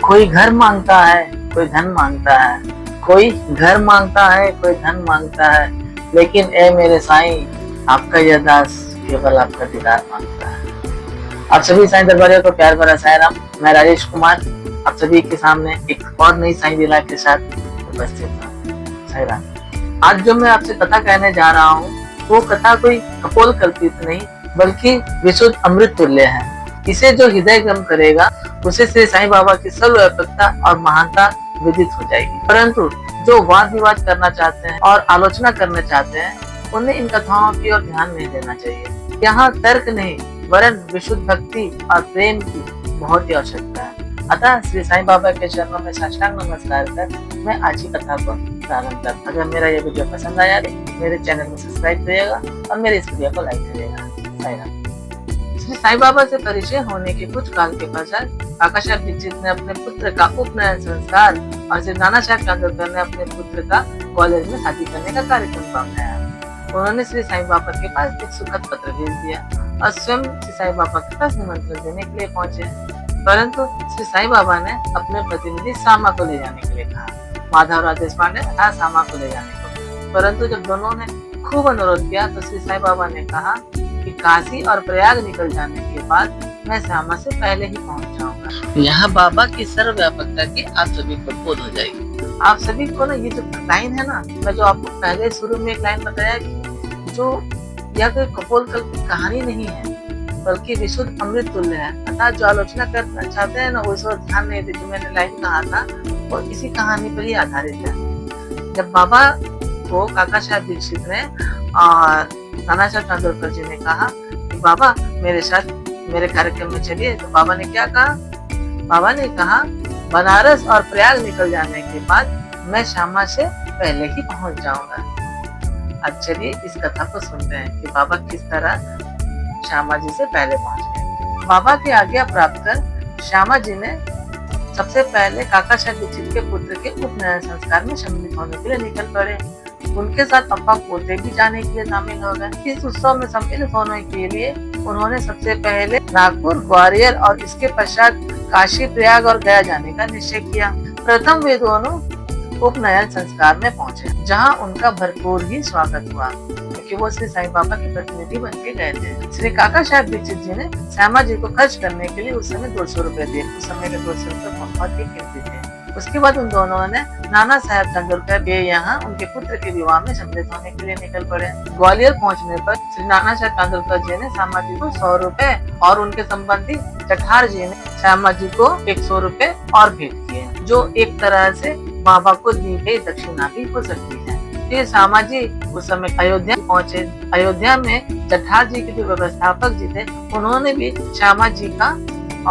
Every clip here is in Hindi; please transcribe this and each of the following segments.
कोई घर मांगता है, कोई धन मांगता है, कोई घर मांगता है, कोई धन मांगता है, लेकिन ए मेरे साईं आपका यह दास केवल आपका दीदार मांगता है। आप सभी साईं दरबारियों को प्यार भरा साईं राम। मैं राजेश कुमार आप सभी के सामने एक और नई साईं लीला के साथ उपस्थित हूँ। साईं राम। आज जो मैं आपसे कथा कहने जा रहा हूँ वो कथा कोई कपोल कल्पित नहीं बल्कि विशुद्ध अमृत तुल्य है। इसे जो हृदय गम करेगा उसे श्री साईं बाबा की सर्वव्यापकता और महानता विदित हो जाएगी। परंतु जो वाद विवाद करना चाहते हैं और आलोचना करना चाहते हैं उन्हें इन कथाओं की ओर ध्यान नहीं देना चाहिए। यहाँ तर्क नहीं वरन विशुद्ध भक्ति और प्रेम की बहुत ही आवश्यकता है। अतः श्री साईं बाबा के चरणों में साष्टांग नमस्कार कर मैं आज की कथा को प्रारंभ करता हूँ। अगर मेरा ये वीडियो पसंद आया तो मेरे चैनल को सब्सक्राइब करिएगा और मेरे इस वीडियो को लाइक करिएगा। साईं राम। श्री साईं बाबा से परिचय होने के कुछ काल के पश्चात काका साहब दीक्षित ने अपने पुत्र का उपनयन संस्कार और श्री नाना साहब कांदोलकर ने अपने पुत्र का कॉलेज में शादी करने का कार्यक्रम बनाया। उन्होंने श्री साईं बाबा के पास एक सुखद पत्र भेज दिया और स्वयं श्री साईं बाबा के पास निमंत्रण देने के लिए पहुंचे, परंतु श्री साईं बाबा ने अपने प्रतिनिधि सामा को ले जाने के लिए कहा। माधव राज देशपांडे तथा सामा को ले जाने को, परंतु जब दोनों ने खूब अनुरोध किया तो श्री साईं बाबा ने कहा कि काशी और प्रयाग निकल जाने के बाद मैं सामा से पहले ही पहुंच जाऊंगा। यहाँ बाबा की सर्वव्यापकता की आप सभी को बोध हो जाएगी। आप सभी को ना ये जो लाइन है ना, मैं जो आपको पहले शुरू में एक लाइन बताया कि जो यह कोई कपोल कल्पित कहानी नहीं है बल्कि विशुद्ध अमृत तुल्य है। अर्थात जो आलोचना करना चाहते हैं ना वो इस वक्त ध्यान नहीं देते। जो मैंने लाइन कहा था वो इसी कहानी पर ही आधारित है। जब बाबा को काका साहब दीक्षित ने और नाना साहब कांदोलकर जी ने कहा कि बाबा मेरे साथ मेरे कार्यक्रम में चलिए, तो बाबा ने क्या कहा? बाबा ने कहा बनारस और प्रयाग निकल जाने के बाद मैं श्यामा से पहले ही पहुंच जाऊंगा। अब चलिए इस कथा को सुनते हैं कि बाबा किस तरह श्यामा जी से पहले पहुंच गए। बाबा की आज्ञा प्राप्त कर श्यामा जी ने सबसे पहले काका साहब दीक्षित के पुत्र के उपनयन संस्कार में सम्मिलित होने के लिए निकल पड़े। उनके साथ अप्पा पोते भी जाने के लिए शामिल हो गए। इस उत्सव में सम्मिलित होने के लिए उन्होंने सबसे पहले नागपुर, ग्वालियर और इसके पश्चात काशी, प्रयाग और गया जाने का निश्चय किया। प्रथम वे दोनों उपनयन संस्कार में पहुंचे, जहां उनका भरपूर ही स्वागत हुआ क्योंकि वो श्री साईं बाबा के प्रतिनिधि बन के गए थे। श्री काका साहब दीक्षित जी ने श्यामा जी को खर्च करने के लिए उस समय 200 रुपए दिए। उस समय के 200 रुपए बहुत ही कीमती थे। उसके बाद उन दोनों ने नाना साहब कांदोलकर के यहाँ उनके पुत्र के विवाह में सम्मिलित होने के लिए निकल पड़े। ग्वालियर पहुंचने पर श्री नाना साहब कांदोलकर जी ने श्यामा जी को 100 रुपए और उनके संबंधी चठार जी ने श्यामा जी को 100 रुपए और भेंट किए, जो एक तरह से बाबा को दी गई दक्षिणा भी हो सकती है। फिर श्यामा जी उस समय अयोध्या पहुंचे। अयोध्या में चठार जी के जो व्यवस्थापक जी थे उन्होंने भी श्यामा जी का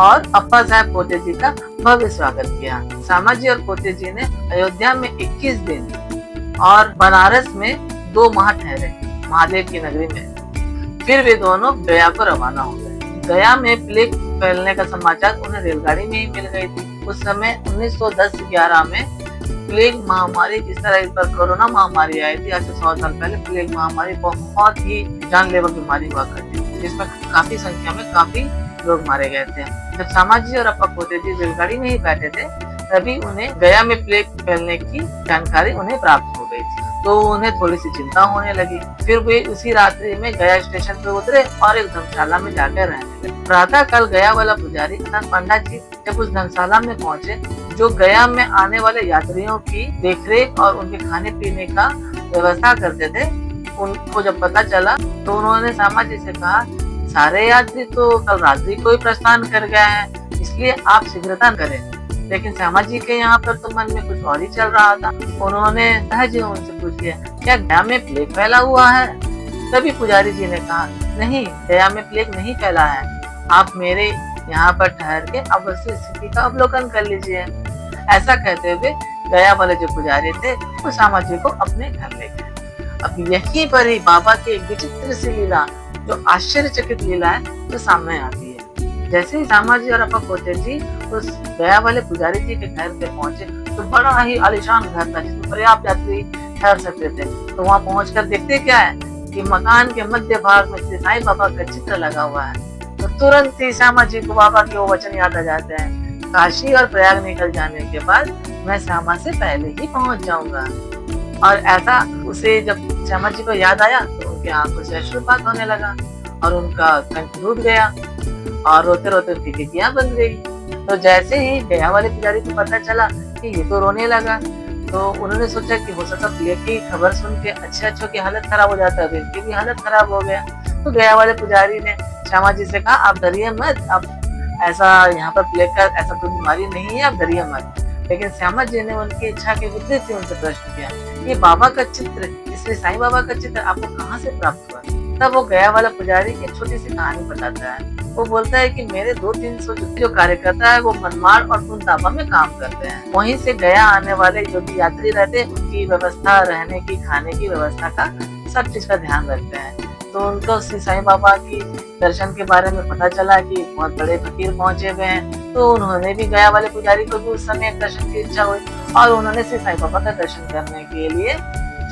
और अप्पा साहब पोते जी का भव्य स्वागत किया। श्यामा जी और पोते जी ने अयोध्या में 21 दिन और बनारस में 2 माह ठहरे महादेव की नगरी में। फिर वे दोनों गया को रवाना हो गए। गया में प्लेग फैलने का समाचार उन्हें रेलगाड़ी में ही मिल गई थी। उस समय 1910-11 में प्लेग महामारी, जिस तरह इस पर कोरोना महामारी आई थी आज से 100 साल पहले, प्लेग महामारी बहुत ही जानलेवा बीमारी हुआ करती थी जिसमें काफी संख्या में काफी लोग मारे गए थे। जब श्यामा जी और अप्पा पोते जी रेलगाड़ी में ही बैठे थे तभी उन्हें गया में प्लेग फैलने की जानकारी उन्हें प्राप्त हो गई थी, तो उन्हें थोड़ी सी चिंता होने लगी। फिर वे उसी रात्रि में गया स्टेशन पे उतरे और एक धर्मशाला में जाकर रहने लगे। प्रातः काल गया वाला पुजारी अर्थात पंडा जी जब उस धर्मशाला में पहुंचे, जो गया में आने वाले यात्रियों की देखरेख और उनके खाने पीने का व्यवस्था करते थे, उनको जब पता चला तो उन्होंने श्यामा जी से कहा सारे यात्री तो कल रात्रि को ही प्रस्थान कर गए हैं, इसलिए आप शीघ्रता करें। लेकिन श्यामा जी के यहाँ पर तो मन में कुछ और ही चल रहा था। उन्होंने सहज उनसे पूछ लिया क्या गया में प्लेग फैला हुआ है? तभी पुजारी जी ने कहा नहीं, गया में प्लेग नहीं फैला है, आप मेरे यहाँ पर ठहर के अवश्य स्थिति का अवलोकन कर लीजिए। ऐसा कहते हुए गया वाले जो पुजारी थे वो श्यामा जी को अपने घर ले गए। अब यहीं पर ही बाबा की एक विचित्र सी लीला, जो आश्चर्यचकित लीला है, तो सामने आती है। जैसे ही श्यामा जी और अप्पा पोते जी उस गया वाले पुजारी जी के घर पे पहुंचे तो बड़ा ही आलीशान घर था जिसमें पर्याप्त यात्री ठहर सकते थे। तो वहाँ पहुंचकर देखते क्या है कि मकान के मध्य भाग में श्री साईं बाबा का चित्र लगा हुआ है। तो तुरंत ही श्यामा जी को बाबा के वो वचन याद आ जाते हैं, काशी और प्रयाग निकल जाने के बाद मैं श्यामा से पहले ही पहुंच जाऊंगा। और ऐसा उसे जब श्यामा जी को याद आया तो उनकी आंखों से अश्रुपात होने लगा और उनका कंठ टूट गया और रोते रोते उनकी टिकियां बन गई। तो जैसे ही गया वाले पुजारी को पता चला कि ये तो रोने लगा, तो उन्होंने सोचा कि हो सकता प्लेग की खबर सुन के अच्छों की हालत खराब हो जाता है, तो इनकी भी हालत खराब हो गया। तो गया वाले पुजारी ने श्यामा जी से कहा, आप डरिए मत, अब ऐसा यहाँ पर प्लेग का ऐसा कोई बीमारी नहीं है, आप डरिए मत। लेकिन श्यामा जी ने उनकी इच्छा के विपरीत ही उनसे प्रश्न किया, ये बाबा का चित्र, इसलिए साईं बाबा का चित्र आपको कहाँ से प्राप्त हुआ? तब वो गया वाला पुजारी एक छोटी सी कहानी बताता है। वो बोलता है कि मेरे 200-300 जो कार्यकर्ता है वो मनमाड़ और पुनताबा में काम करते हैं। वहीं से गया आने वाले जो भी यात्री रहते हैं उनकी व्यवस्था, रहने की, खाने की व्यवस्था का सब चीज का ध्यान रखते हैं। तो उनको श्री साईं बाबा की दर्शन के बारे में पता चला कि बहुत बड़े फकीर पहुंचे हुए हैं, तो उन्होंने भी गया वाले पुजारी को भी उस समय दर्शन की इच्छा हुई और उन्होंने श्री साईं बाबा का दर्शन करने के लिए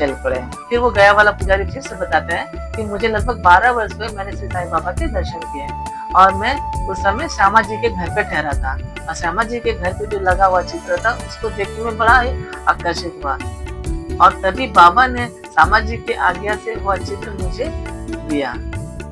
चल पड़े। फिर वो गया वाला पुजारी फिर से बताते हैं कि मुझे लगभग 12 वर्ष हुए मैंने श्री साईं बाबा के दर्शन किए और मैं उस समय श्यामा जी के घर पे ठहरा था और श्यामा जी के घर पे जो लगा हुआ चित्र था उसको देखने में बड़ा ही आकर्षित हुआ और तभी बाबा ने श्यामा जी के आज्ञा से वह चित्र मुझे दिया।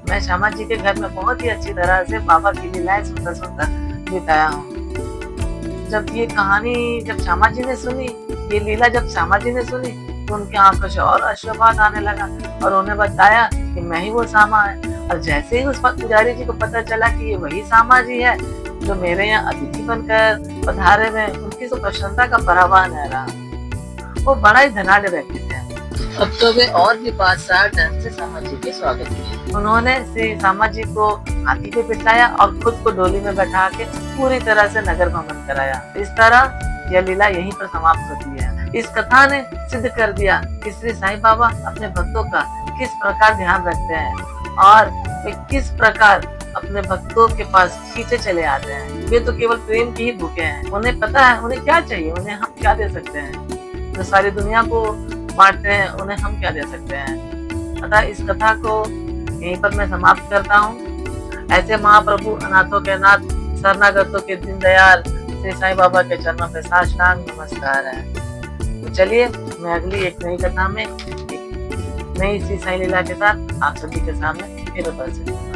मैं श्यामा जी के घर में बहुत ही अच्छी तरह से बाबा की लीलाएं सुनता सुनता बिताया हूँ। जब ये कहानी जब श्यामा जी ने सुनी, ये लीला जब श्यामा जी ने सुनी तो उनकी आंखों से और अश्रुपात आने लगा और उन्हें बताया कि मैं ही वो श्यामा है। और जैसे ही उस पुजारी जी को पता चला कि ये वही श्यामा जी है जो मेरे यहाँ अतिथि बनकर पधारे हुए, उनकी तो प्रसन्नता का परावाह न रहा। वो बड़ा ही धनाढ़ व्यक्ति थे। अब तो वे और भी 5-7 ढंग से श्यामा जी के स्वागत किए। उन्होंने श्री श्यामा जी को हाथी पे बिठाया और खुद को डोली में बैठा के पूरी तरह से नगर भ्रमण कराया। इस तरह यह लीला यहीं पर समाप्त होती है। इस कथा ने सिद्ध कर दिया कि श्री साईं बाबा अपने भक्तों का किस प्रकार ध्यान रखते हैं और वे किस प्रकार अपने भक्तों के पास खींचे चले आते हैं। वे तो केवल प्रेम की ही भूखे हैं, उन्हें पता है उन्हें क्या चाहिए, उन्हें हम क्या दे सकते हैं। जो सारी दुनिया को बांटते हैं उन्हें हम क्या दे सकते हैं। अतः इस कथा को यहीं पर मैं समाप्त करता हूँ। ऐसे महाप्रभु अनाथों के नाथ, शरणागतों के दीनदयाल श्री साईं बाबा के चरणों पे साष्टांग नमस्कार है। तो चलिए मैं अगली एक नई कथा में एक नई सी साईं लीला के साथ आप सभी के सामने फिर उपस्थित हूँ।